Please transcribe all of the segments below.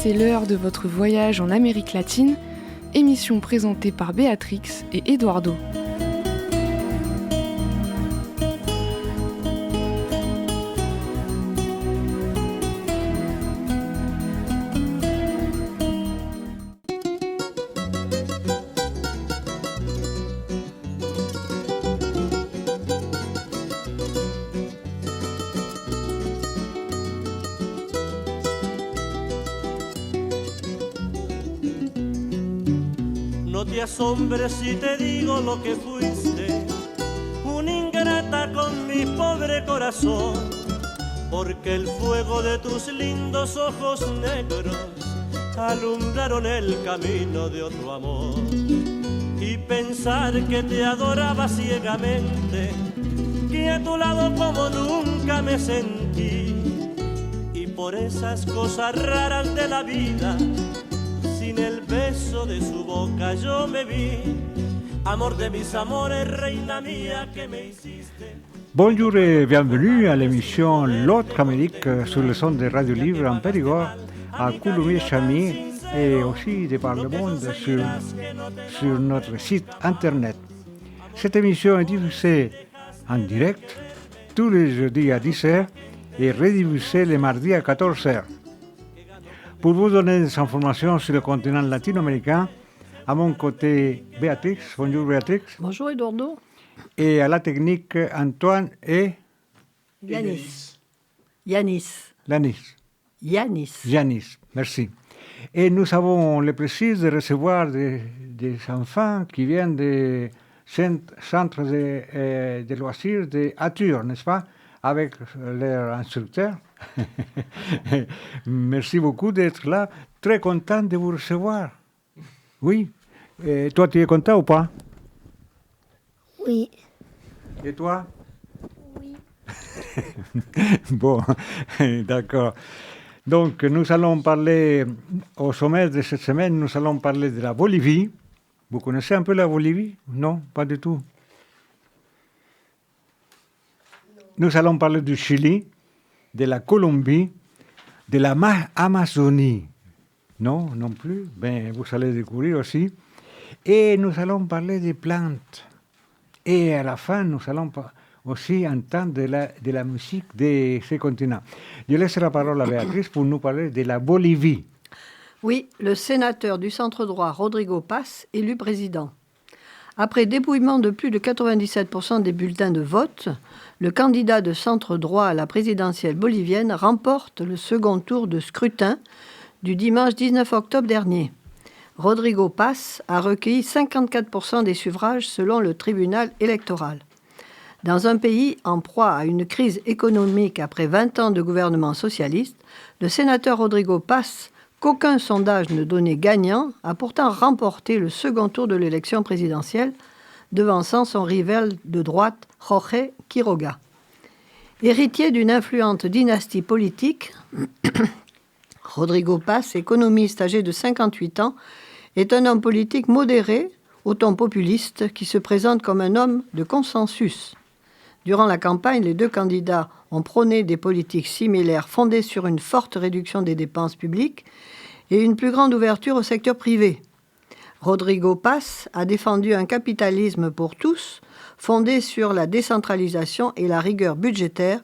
c'est l'heure de votre voyage en Amérique latine, émission présentée par Béatrix et Eduardo. No te asombres si te digo lo que fuiste, una ingrata con mi pobre corazón, porque el fuego de tus lindos ojos negros alumbraron el camino de otro amor. Y pensar que te adoraba ciegamente, que a tu lado como nunca me sentí, y por esas cosas raras de la vida, sin el beso de su boca yo me vi, amor de mis amores, reina mía que me hiciste. Bonjour et bienvenue à l'émission L'autre Amérique sur le son de Radio Libre en Périgord, à Coulommiers-Chamiers et aussi de par le monde sur notre site internet. Cette émission est diffusée en direct tous les jeudis à 10h et rediffusée les mardis à 14h. Pour vous donner des informations sur le continent latino-américain, à mon côté, Béatrix. Bonjour Béatrix. Bonjour Eduardo. Et à la technique, Antoine et... Yanis. Merci. Et nous avons le plaisir de recevoir des enfants qui viennent du centre de loisirs de Ature, n'est-ce pas, avec leur instructeur. Merci beaucoup d'être là. Très content de vous recevoir. Oui. Et toi, tu es content ou pas? Oui. Et toi? Oui. Bon, d'accord. Donc, nous allons parler, au sommaire de cette semaine, nous allons parler de la Bolivie. Vous connaissez un peu la Bolivie? Non, pas du tout. Nous allons parler du Chili, de la Colombie, de la Amazonie. Non, non plus. Ben, vous allez découvrir aussi. Et nous allons parler des plantes. Et à la fin, nous allons aussi entendre de la musique de ces continents. Je laisse la parole à Béatrice pour nous parler de la Bolivie. Oui, le sénateur du centre droit Rodrigo Paz, élu président. Après dépouillement de plus de 97% des bulletins de vote, le candidat de centre droit à la présidentielle bolivienne remporte le second tour de scrutin du dimanche 19 octobre dernier. Rodrigo Paz a recueilli 54% des suffrages selon le tribunal électoral. Dans un pays en proie à une crise économique après 20 ans de gouvernement socialiste, le sénateur Rodrigo Paz, qu'aucun sondage ne donnait gagnant, a pourtant remporté le second tour de l'élection présidentielle, devançant son rival de droite, Jorge Quiroga. Héritier d'une influente dynastie politique, Rodrigo Paz, économiste âgé de 58 ans, est un homme politique modéré, au ton populiste, qui se présente comme un homme de consensus. Durant la campagne, les deux candidats ont prôné des politiques similaires fondées sur une forte réduction des dépenses publiques et une plus grande ouverture au secteur privé. Rodrigo Paz a défendu un capitalisme pour tous, fondé sur la décentralisation et la rigueur budgétaire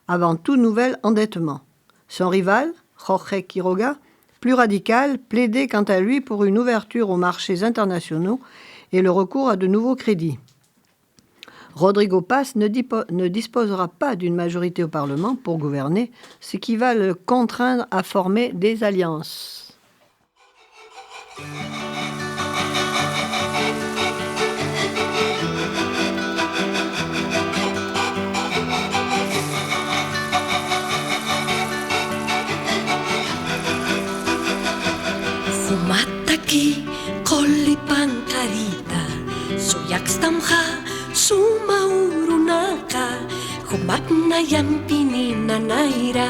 avant tout nouvel endettement. Son rival, Jorge Quiroga, plus radical, plaidait quant à lui pour une ouverture aux marchés internationaux et le recours à de nouveaux crédits. Rodrigo Paz ne disposera pas d'une majorité au Parlement pour gouverner, ce qui va le contraindre à former des alliances. Fumataki kolipan karita suyakstamha sumaurunaka humakna yan pinina naira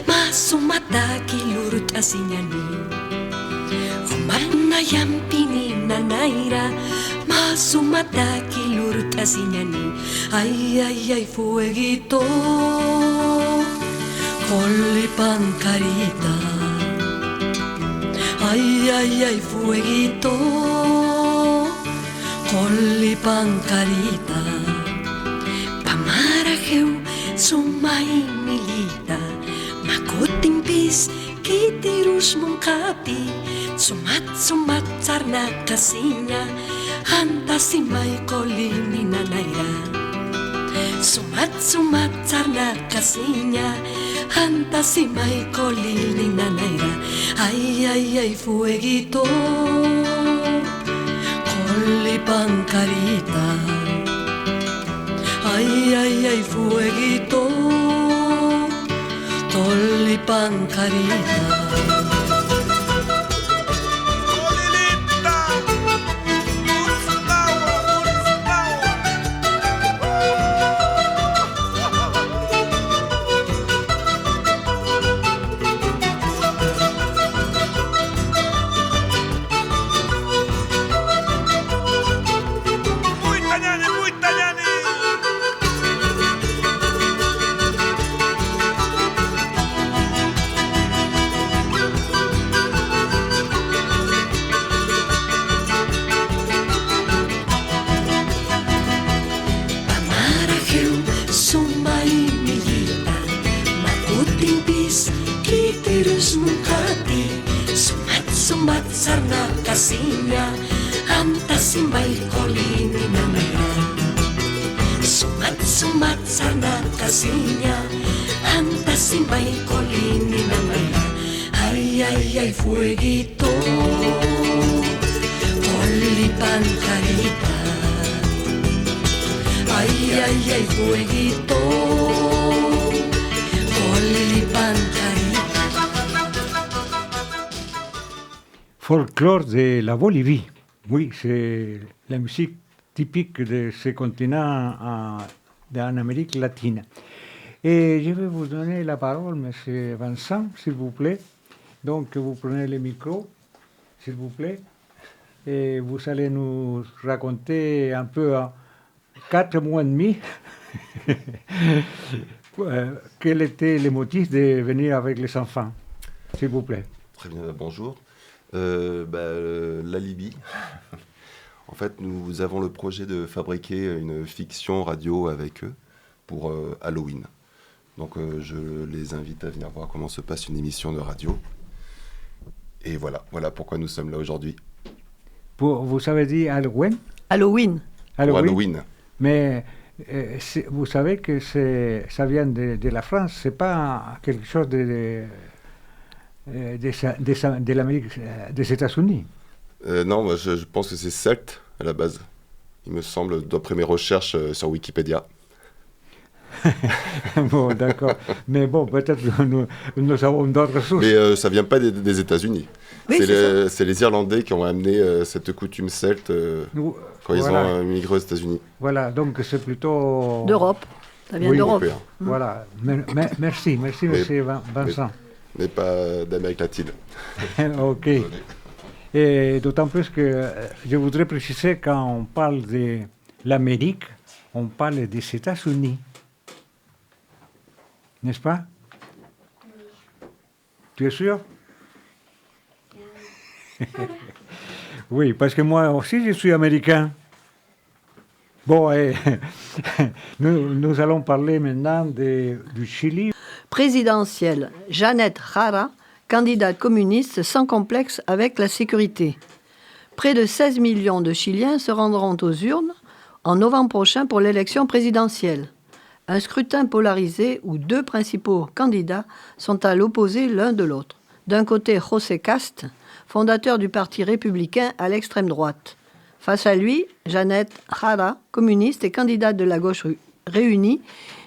masumataki lurut asinyani humakna yan pinina naira masumataki lurut asinyani ay fueguito kolipan karita Ay, ay, ay, fueguito, colli pancarita, pamarajeu, sumay milita, makutingpis, kitirus mong kapi, sumat sarna kasinya, hanta si may kolini nanayra. Sumat sarna kasinya, hanta si may kolini nanayra. Ay, ay, ay, fueguito, colli pancarita. Ay, ay, ay, fueguito, colli pancarita. Sumat sarna kasinya, hanta si may kolini nanayra. Sumat sarna kasinya, hanta si may kolini nanayra. Ay, ay, ay, fueguito, colli pancarita. Ay, ay, ay, fueguito, colli pancarita. Folklore de la Bolivie. Oui, c'est la musique typique de ce continent en Amérique latine. Et je vais vous donner la parole, M. Vincent, s'il vous plaît. Donc, vous prenez le micro, s'il vous plaît, et vous allez nous raconter un peu en 4 mois et demi quel était le motif de venir avec les enfants, s'il vous plaît. Très bien, bonjour. La Libye. En fait, nous avons le projet de fabriquer une fiction radio avec eux pour Halloween. Donc, je les invite à venir voir comment se passe une émission de radio. Et voilà pourquoi nous sommes là aujourd'hui. Vous avez dit Halloween? Halloween. Halloween. Mais vous savez que ça vient de la France, c'est pas quelque chose de l'Amérique, des États-Unis. Non, moi, je pense que c'est celte à la base. Il me semble, d'après mes recherches sur Wikipédia. Bon, d'accord. Mais bon, peut-être nous avons d'autres sources. Mais ça vient pas des États-Unis. Oui, c'est les Irlandais qui ont amené cette coutume celte quand ils ont migré aux États-Unis. Voilà, donc c'est plutôt... D'Europe. Ça vient d'Europe. Européen. Voilà. Merci, monsieur Vincent. Mais pas d'Amérique latine. Ok. Et d'autant plus que je voudrais préciser, quand on parle de l'Amérique, on parle des États-Unis. N'est-ce pas? Tu es sûr? Oui, parce que moi aussi je suis américain. Bon, nous allons parler maintenant du Chili. Présidentielle, Jeannette Jara, candidate communiste sans complexe avec la sécurité. Près de 16 millions de Chiliens se rendront aux urnes en novembre prochain pour l'élection présidentielle. Un scrutin polarisé où 2 principaux candidats sont à l'opposé l'un de l'autre. D'un côté, José Cast, fondateur du Parti républicain à l'extrême droite. Face à lui, Jeannette Jara, communiste et candidate de la gauche réunie,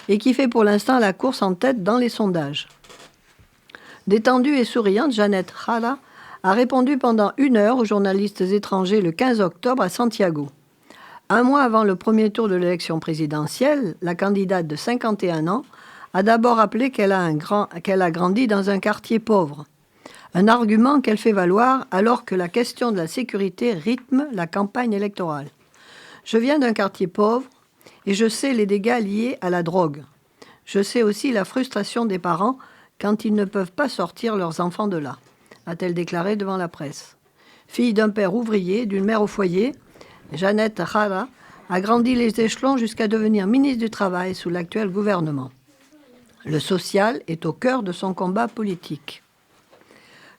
et qui fait pour l'instant la course en tête dans les sondages. Détendue et souriante, Jeannette Jara a répondu pendant 1 heure aux journalistes étrangers le 15 octobre à Santiago. Un mois avant le premier tour de l'élection présidentielle, la candidate de 51 ans a d'abord rappelé qu'elle a grandi dans un quartier pauvre. Un argument qu'elle fait valoir alors que la question de la sécurité rythme la campagne électorale. Je viens d'un quartier pauvre et je sais les dégâts liés à la drogue. Je sais aussi la frustration des parents quand ils ne peuvent pas sortir leurs enfants de là. a-t-elle déclaré devant la presse. Fille d'un père ouvrier, d'une mère au foyer, Jeannette Jara a grandi les échelons jusqu'à devenir ministre du Travail sous l'actuel gouvernement. Le social est au cœur de son combat politique.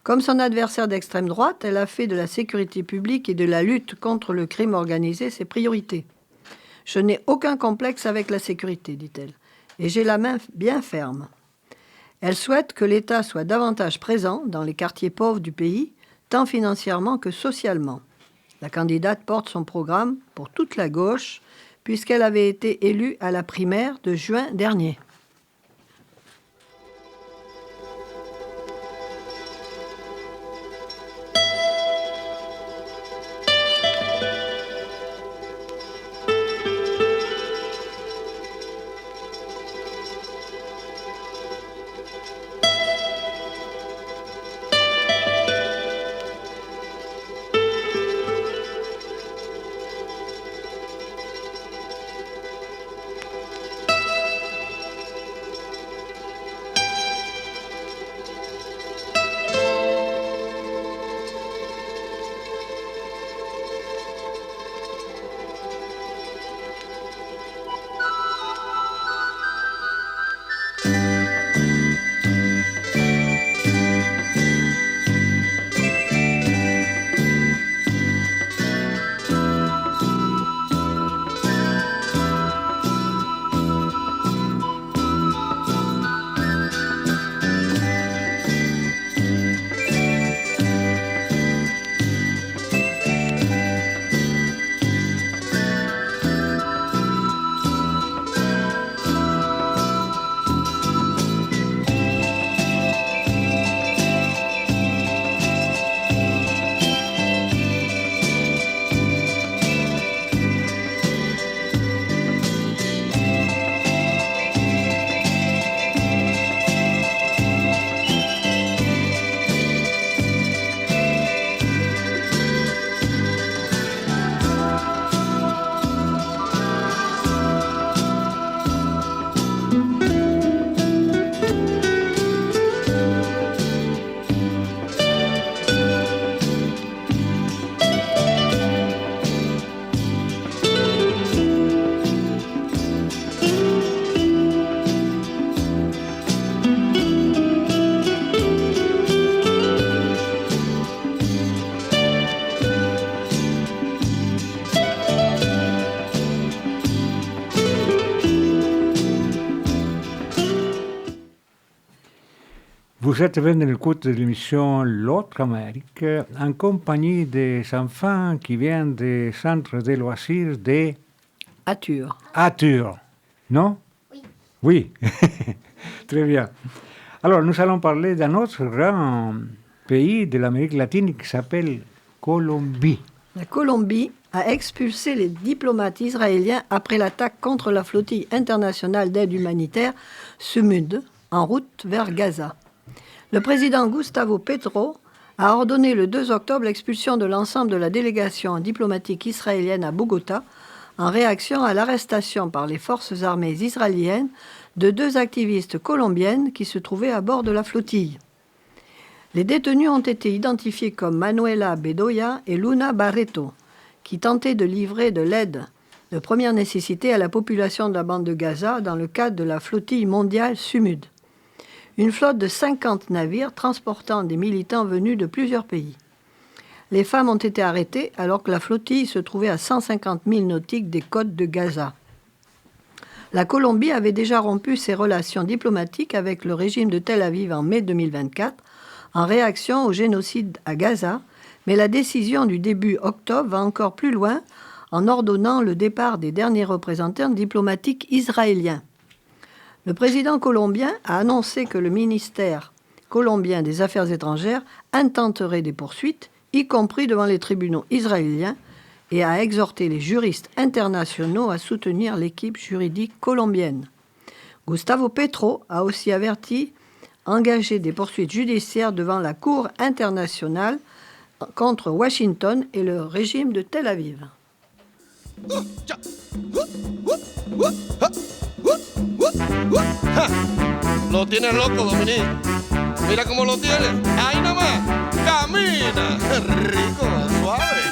Comme son adversaire d'extrême droite, elle a fait de la sécurité publique et de la lutte contre le crime organisé ses priorités. « Je n'ai aucun complexe avec la sécurité, dit-elle, et j'ai la main bien ferme. » Elle souhaite que l'État soit davantage présent dans les quartiers pauvres du pays, tant financièrement que socialement. La candidate porte son programme pour toute la gauche, puisqu'elle avait été élue à la primaire de juin dernier. Vous êtes venu à l'écoute de l'émission L'autre Amérique en compagnie des enfants qui viennent des centres de loisirs de Atur. Atur, non? Oui. Oui. Très bien. Alors, nous allons parler d'un autre grand pays de l'Amérique latine qui s'appelle Colombie. La Colombie a expulsé les diplomates israéliens après l'attaque contre la flottille internationale d'aide humanitaire SUMUD en route vers Gaza. Le président Gustavo Petro a ordonné le 2 octobre l'expulsion de l'ensemble de la délégation diplomatique israélienne à Bogota en réaction à l'arrestation par les forces armées israéliennes de 2 activistes colombiennes qui se trouvaient à bord de la flottille. Les détenus ont été identifiés comme Manuela Bedoya et Luna Barreto, qui tentaient de livrer de l'aide de première nécessité à la population de la bande de Gaza dans le cadre de la flottille mondiale SUMUD. Une flotte de 50 navires transportant des militants venus de plusieurs pays. Les femmes ont été arrêtées alors que la flottille se trouvait à 150 milles nautiques des côtes de Gaza. La Colombie avait déjà rompu ses relations diplomatiques avec le régime de Tel Aviv en mai 2024 en réaction au génocide à Gaza, mais la décision du début octobre va encore plus loin en ordonnant le départ des derniers représentants diplomatiques israéliens. Le président colombien a annoncé que le ministère colombien des Affaires étrangères intenterait des poursuites, y compris devant les tribunaux israéliens, et a exhorté les juristes internationaux à soutenir l'équipe juridique colombienne. Gustavo Petro a aussi averti engager des poursuites judiciaires devant la Cour internationale contre Washington et le régime de Tel Aviv. Lo tienes loco, Dominique. Mira cómo lo tienes. Ahí nomás. fina, rico, suave.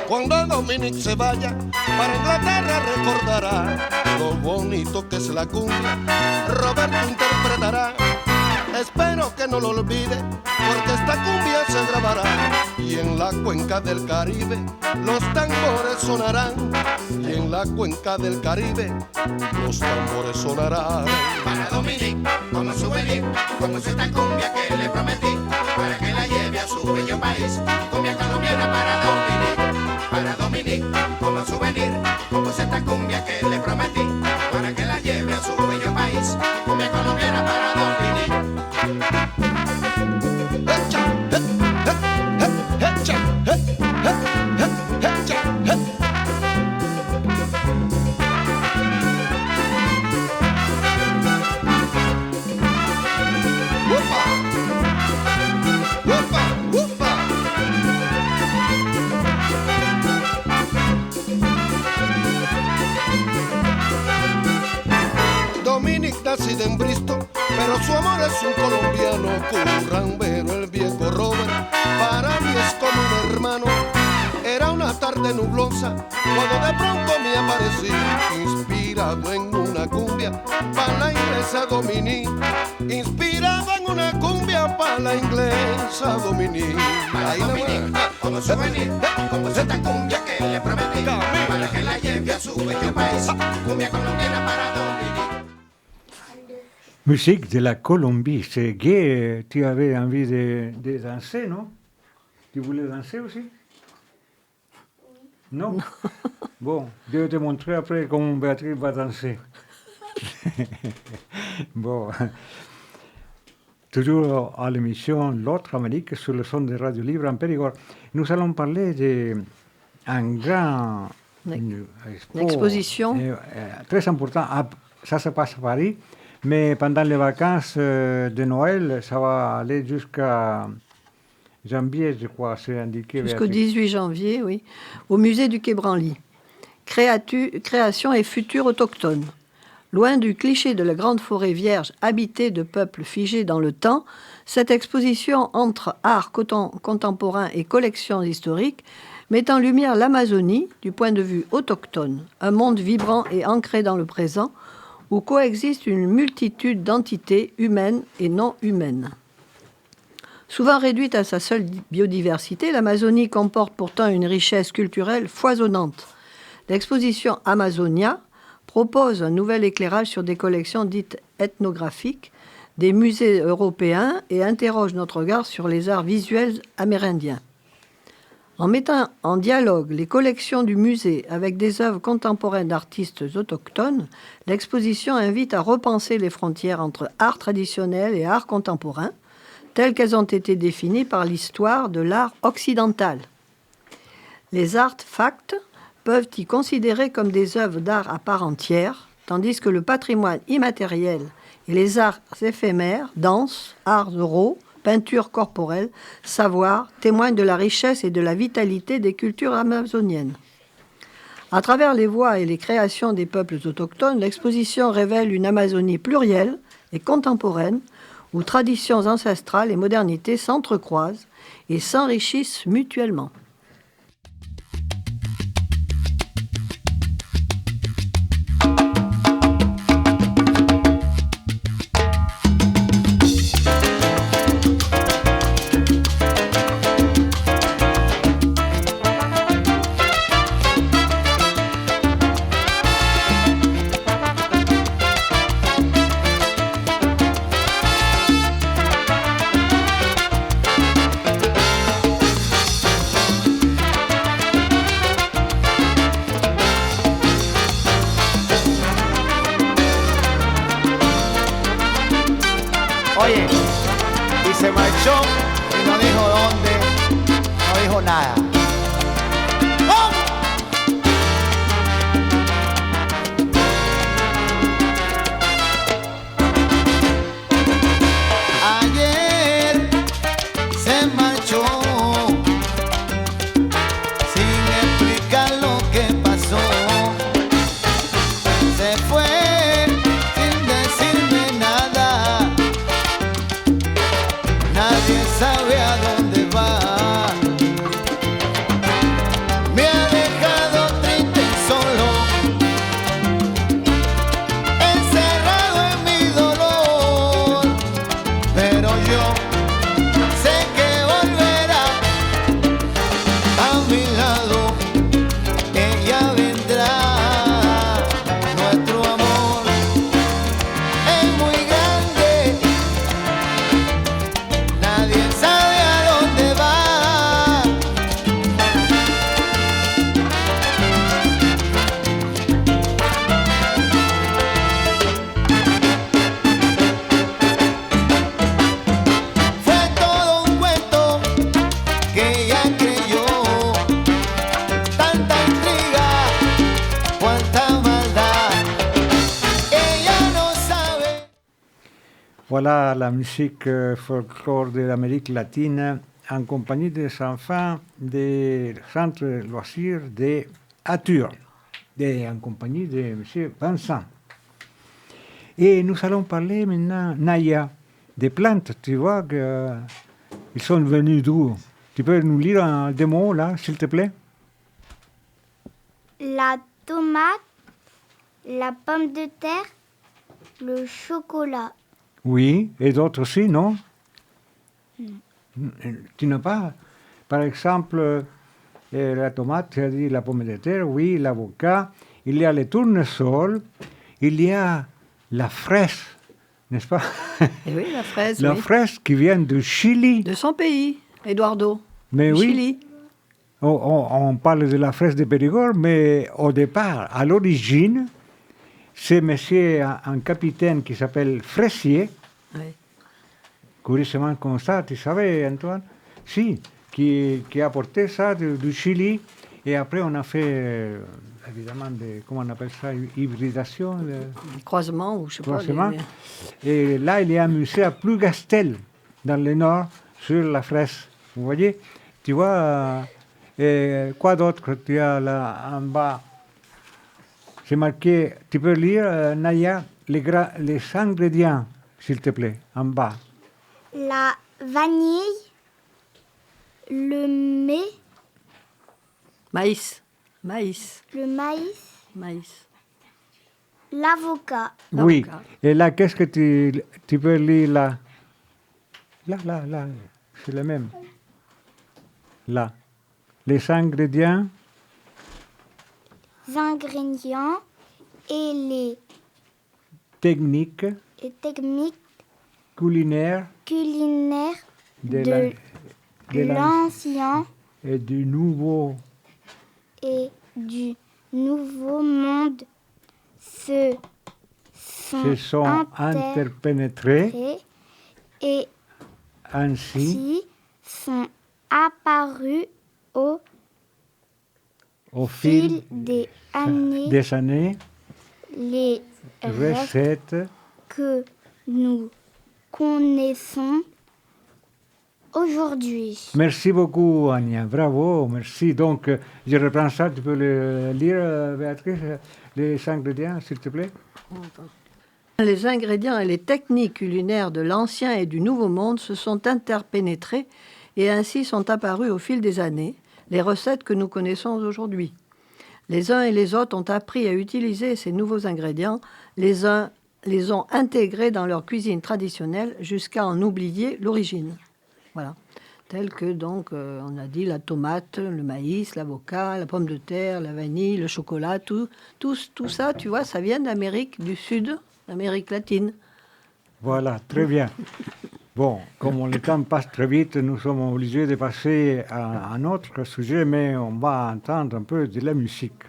Cuando Dominic se vaya para Inglaterra recordará lo bonito que es la cumbia. Roberto interpretará. Espero que no lo olvide, porque esta cumbia se grabará. Y en la cuenca del Caribe los tambores sonarán. Y en la cuenca del Caribe los tambores sonarán. Para Dominic, como souvenir, como es esta cumbia que le prometí, para que la lleve a su bello país. Cumbia colombiana para Dominic. Para Dominic, como souvenir, como es esta cumbia que le prometí, para que la lleve a su bello país. Cumbia colombiana para Dominic. Dominic nacido en Bristol, pero su amor es un colombiano currambero, el viejo Robert. Para mí es como un hermano. Era una tarde nublosa cuando de pronto me aparecí, inspirado en una cumbia para la inglesa Dominic. Inspirado en una cumbia para la inglesa Dominic. Para Dominic, como souvenir, como es esta cumbia que le prometí, para que la lleve a su bello país. Cumbia colombiana para Dominic. Musique de la Colombie, c'est gai. Tu avais envie de danser, non? Tu voulais danser aussi? Non? Bon, je vais te montrer après comment Béatrice va danser. Bon, toujours à l'émission L'autre Amérique sur le son de Radio Libre en Périgord. Nous allons parler d'un grand exposition très important. Ça se passe à Paris. Mais pendant les vacances de Noël, ça va aller jusqu'à janvier, je crois, c'est indiqué. Jusqu'au 18 janvier, oui, au musée du Quai Branly. Création et futur autochtone. Loin du cliché de la grande forêt vierge habitée de peuples figés dans le temps, cette exposition entre art contemporain et collections historiques met en lumière l'Amazonie du point de vue autochtone, un monde vibrant et ancré dans le présent, où coexiste une multitude d'entités humaines et non humaines. Souvent réduite à sa seule biodiversité, l'Amazonie comporte pourtant une richesse culturelle foisonnante. L'exposition Amazonia propose un nouvel éclairage sur des collections dites ethnographiques des musées européens et interroge notre regard sur les arts visuels amérindiens. En mettant en dialogue les collections du musée avec des œuvres contemporaines d'artistes autochtones, l'exposition invite à repenser les frontières entre art traditionnel et art contemporain, telles qu'elles ont été définies par l'histoire de l'art occidental. Les artefacts peuvent y considérer comme des œuvres d'art à part entière, tandis que le patrimoine immatériel et les arts éphémères, danse, arts oraux, peinture corporelle, savoir, témoignent de la richesse et de la vitalité des cultures amazoniennes. À travers les voix et les créations des peuples autochtones, l'exposition révèle une Amazonie plurielle et contemporaine, où traditions ancestrales et modernité s'entrecroisent et s'enrichissent mutuellement. Oye, y se marchó y no dijo dónde, no dijo nada. ¡Oh! Ayer se marchó sin explicar lo que pasó. Se fue Voilà la musique folklore de l'Amérique latine en compagnie des enfants du centre loisirs de Atur, en compagnie de M. Vincent. Et nous allons parler maintenant, Naya, des plantes. Tu vois qu'ils sont venus d'où? Tu peux nous lire des mots là, s'il te plaît? La tomate, la pomme de terre, le chocolat. Oui, et d'autres aussi, non? Tu n'as pas, par exemple, la tomate, tu as dit la pomme de terre, oui, l'avocat, il y a le tournesol, il y a la fraise, n'est-ce pas? Et oui, la fraise. La oui. fraise qui vient du Chili. De son pays, Eduardo. Mais du oui, Chili. on parle de la fraise de Périgord, mais au départ, à l'origine, c'est monsieur, un capitaine qui s'appelle Fraisier, Oui. curieusement comme ça, tu savais, Antoine? Si, qui a apporté ça du Chili, et après on a fait, évidemment, comment on appelle ça, hybridation, Croisement, ou je sais croisement. pas. Et là, il y a un musée à Plougastel, dans le nord, sur la fraise. Vous voyez? Tu vois, quoi d'autre tu as là en bas? C'est marqué, tu peux lire, Naya, les ingrédients, s'il te plaît, en bas. La vanille, le Maïs. le maïs, Maïs. l'avocat. Oui. L'avocat. Et là, qu'est-ce que tu peux lire là? Là, c'est le même. Là. Les ingrédients. Et les Techniques techniques culinaires culinaires de l'ancien et du nouveau. et du nouveau monde se sont interpénétrés et ainsi sont apparus au fil des années des années, les recettes que nous connaissons aujourd'hui. Merci beaucoup, Anya. Bravo, merci. Donc, je reprends ça. Tu peux le lire, Béatrice, les ingrédients, s'il te plaît? Les ingrédients et les techniques culinaires de l'ancien et du nouveau monde se sont interpénétrés et ainsi sont apparus au fil des années les recettes que nous connaissons aujourd'hui. Les uns et les autres ont appris à utiliser ces nouveaux ingrédients. Les uns les ont intégrés dans leur cuisine traditionnelle jusqu'à en oublier l'origine. Voilà. Tels que, donc, on a dit la tomate, le maïs, l'avocat, la pomme de terre, la vanille, le chocolat, tout ça, tu vois, ça vient d'Amérique du Sud, d'Amérique latine. Voilà, très bien. Bon, comme le temps passe très vite, nous sommes obligés de passer à un autre sujet, mais on va entendre un peu de la musique.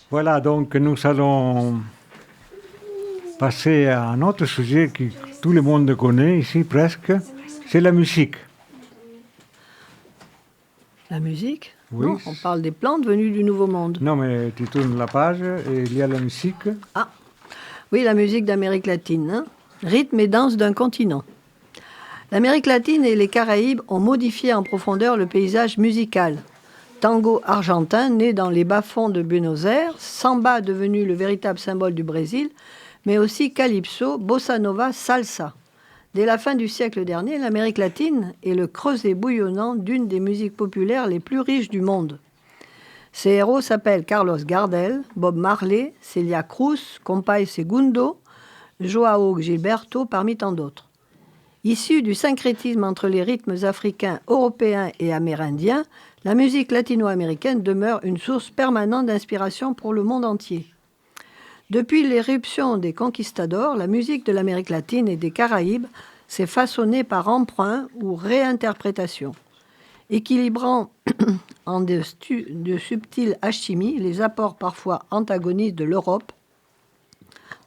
Voilà, donc nous allons passer à un autre sujet que tout le monde connaît ici presque, c'est la musique. La musique? Oui. Non, on parle des plantes venues du Nouveau Monde. Non, mais tu tournes la page et il y a la musique. Ah, oui, la musique d'Amérique latine. Hein. Rythme et danse d'un continent. L'Amérique latine et les Caraïbes ont modifié en profondeur le paysage musical. Tango argentin, né dans les bas-fonds de Buenos Aires, samba devenu le véritable symbole du Brésil, mais aussi calypso, bossa nova, salsa. Dès la fin du siècle dernier, l'Amérique latine est le creuset bouillonnant d'une des musiques populaires les plus riches du monde. Ses héros s'appellent Carlos Gardel, Bob Marley, Celia Cruz, Compay Segundo, Joao Gilberto, parmi tant d'autres. Issue du syncrétisme entre les rythmes africains, européens et amérindiens, la musique latino-américaine demeure une source permanente d'inspiration pour le monde entier. Depuis l'éruption des conquistadors, la musique de l'Amérique latine et des Caraïbes s'est façonnée par emprunt ou réinterprétation, équilibrant en de subtiles alchimies les apports parfois antagonistes de l'Europe,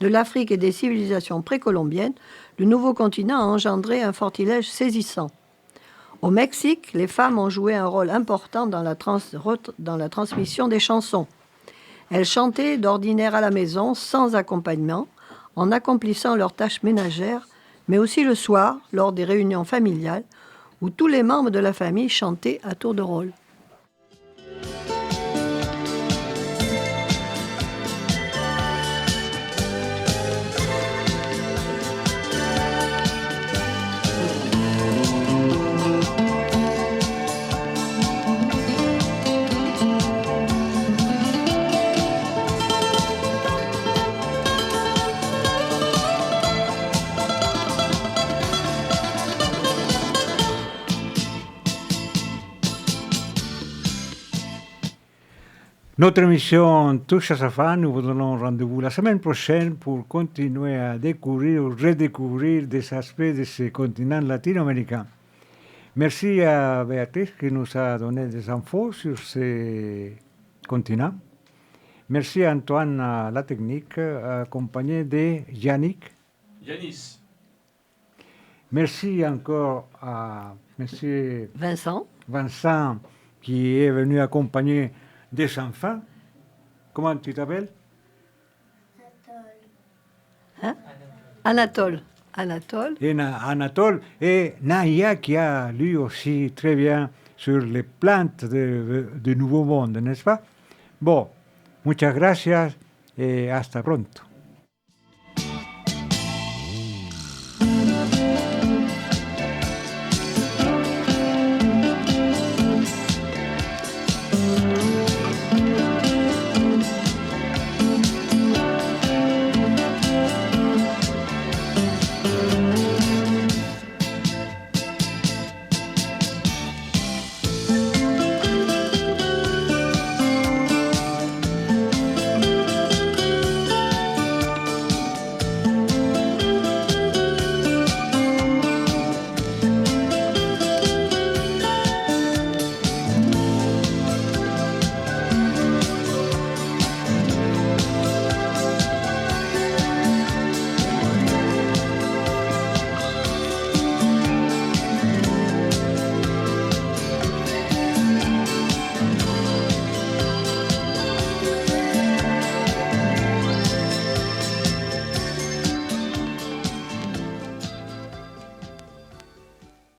de l'Afrique et des civilisations précolombiennes. Le nouveau continent a engendré un sortilège saisissant. Au Mexique, les femmes ont joué un rôle important dans la transmission des chansons. Elles chantaient d'ordinaire à la maison, sans accompagnement, en accomplissant leurs tâches ménagères, mais aussi le soir, lors des réunions familiales, où tous les membres de la famille chantaient à tour de rôle. Notre émission touche à sa fin. Nous vous donnons rendez-vous la semaine prochaine pour continuer à découvrir ou redécouvrir des aspects de ce continent latino-américain. Merci à Béatrice qui nous a donné des infos sur ce continent. Merci à Antoine à la technique, accompagné de Yannick. Yanis. Merci encore à M. Vincent qui est venu accompagner des enfants. Comment tu t'appelles? Anatole. Et Anatole et Naya qui a lu aussi très bien sur les plantes du Nouveau Monde, n'est-ce pas? Bon, muchas gracias et hasta pronto.